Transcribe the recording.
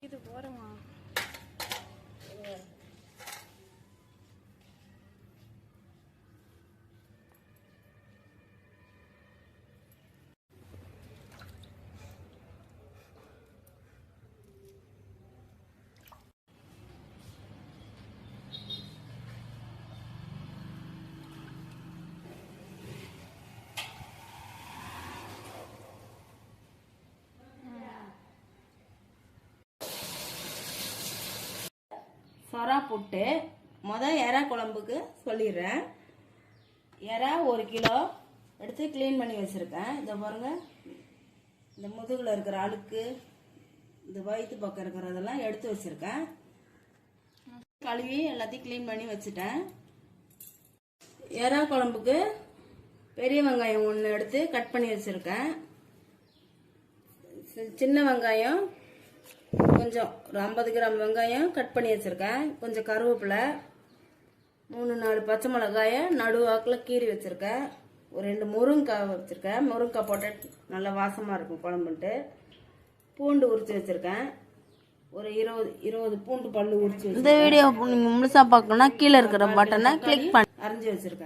இது போறமா சொரா போட்டு எறா குழம்புக்கு சொல்லிடுறேன். எறா 1 கிலோ எடுத்து க்ளீன் பண்ணி வச்சுருக்கேன். இதை பாருங்க, இந்த முதுகில் இருக்கிற அழுக்கு, இந்த வயிற்று பக்கம் இருக்கிறதெல்லாம் எடுத்து வச்சுருக்கேன். கழுவி எல்லாத்தையும் க்ளீன் பண்ணி வச்சுட்டேன். எறா குழம்புக்கு பெரிய வெங்காயம் 1 எடுத்து கட் பண்ணி வச்சுருக்கேன். சின்ன வெங்காயம் கொஞ்சம் ஒரு 50 கிராம் வெங்காயம் கட் பண்ணி வச்சுருக்கேன். கொஞ்சம் கருவேப்பிலை, 3-4 பச்சை மிளகாயை நடுவாக்கில் கீறி வச்சுருக்கேன். ஒரு 2 முருங்கைக்காய் வச்சுருக்கேன். முருங்கைக்காய் போட்டால் நல்லா வாசமாக இருக்கும் குழம்புன்ட்டு. பூண்டு உரித்து வச்சுருக்கேன். ஒரு 20 பூண்டு பல்லு உரித்து. இந்த வீடியோ நீங்கள் முழுசாக பார்க்கணுன்னா கீழே இருக்கிற பட்டனை கிளிக் பண்ணி அரைஞ்சி வச்சுருக்கேன்.